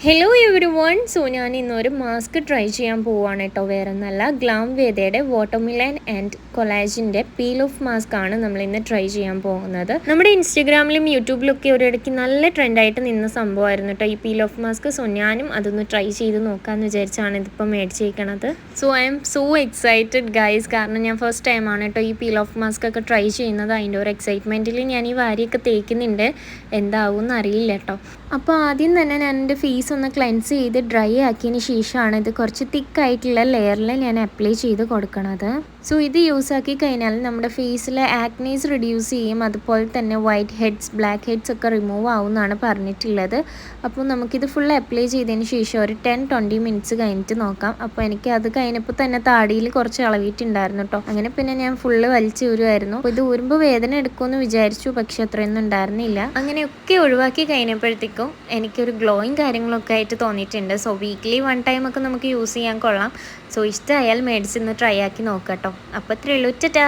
Hello every one. So ഞാൻ ഇന്നൊരു mask try ചെയ്യാൻ പോവുകയാണ് കേട്ടോ. വേറെ ഒന്നല്ല, ഗ്ലാം വേദയുടെ വാട്ടർമിലൻ ആൻഡ് കൊളാജിൻ്റെ പീൽ ഓഫ് മാസ്ക് ആണ് നമ്മൾ ഇന്ന് ട്രൈ ചെയ്യാൻ പോകുന്നത്. നമ്മുടെ ഇൻസ്റ്റഗ്രാമിലും യൂട്യൂബിലൊക്കെ ഒരിടയ്ക്ക് നല്ല ട്രെൻഡായിട്ട് നിന്ന സംഭവമായിരുന്നു കേട്ടോ ഈ പീൽ ഓഫ് മാസ്ക്. സോ ഞാനും അതൊന്ന് ട്രൈ ചെയ്ത് നോക്കാമെന്ന് വിചാരിച്ചാണ് ഇതിപ്പോൾ മേടിച്ചേക്കണത്. So I am so excited guys, കാരണം ഞാൻ ഫസ്റ്റ് ടൈമാണ് കേട്ടോ ഈ പീൽ ഓഫ് മാസ്ക് ഒക്കെ ട്രൈ ചെയ്യുന്നത്. അതിൻ്റെ ഒരു എക്സൈറ്റ്മെൻറ്റിൽ ഞാൻ ഈ വാരിയൊക്കെ തേക്കുന്നുണ്ട്. എന്താവും എന്നറിയില്ല കേട്ടോ. അപ്പോൾ ആദ്യം തന്നെ ഞാൻ എൻ്റെ ഫേസ് ഒന്ന് ക്ലെൻസ് ചെയ്ത് ഡ്രൈ ആക്കിയതിന് ശേഷമാണ് ഇത് കുറച്ച് തിക്കായിട്ടുള്ള ലെയറിൽ ഞാൻ അപ്ലൈ ചെയ്ത് കൊടുക്കണത്. സോ ഇത് യൂസ് ആക്കി കഴിഞ്ഞാൽ നമ്മുടെ ഫേസിലെ ആക്നീസ് റിഡ്യൂസ് ചെയ്യും, അതുപോലെ തന്നെ വൈറ്റ് ഹെഡ്സ്, ബ്ലാക്ക് ഹെഡ്സ് ഒക്കെ റിമൂവ് ആവും എന്നാണ് പറഞ്ഞിട്ടുള്ളത്. അപ്പോൾ നമുക്കിത് ഫുൾ അപ്ലൈ ചെയ്തതിന് ശേഷം ഒരു 10-20 മിനിറ്റ്സ് കഴിഞ്ഞിട്ട് നോക്കാം. അപ്പോൾ എനിക്ക് അത് കഴിഞ്ഞപ്പോൾ തന്നെ താടിയിൽ കുറച്ച് ഇളവിയിട്ടുണ്ടായിരുന്നു കേട്ടോ. അങ്ങനെ പിന്നെ ഞാൻ ഫുള്ള് വലിച്ച് ഊരുമായിരുന്നു. അപ്പോൾ ഇത് ഊരുമ്പോൾ വേദന എടുക്കുമെന്ന് വിചാരിച്ചു, പക്ഷെ അത്രയൊന്നും ഉണ്ടായിരുന്നില്ല. അങ്ങനെയൊക്കെ ഒഴിവാക്കി കഴിഞ്ഞപ്പോഴത്തേക്കും എനിക്കൊരു ഗ്ലോയിങ് കാര്യങ്ങളൊക്കെ ആയിട്ട് തോന്നിയിട്ടുണ്ട്. സോ വീക്ക്ലി 1 ടൈം ഒക്കെ നമുക്ക് യൂസ് ചെയ്യാൻ കൊള്ളാം. സോ ഇഷ്ടമായാൽ മേടിച്ചൊന്ന് ട്രൈ ആക്കി നോക്കാം കേട്ടോ. അപ്പോൾ ഇത്രയേ ഉള്ളൂ. ടാറ്റാ.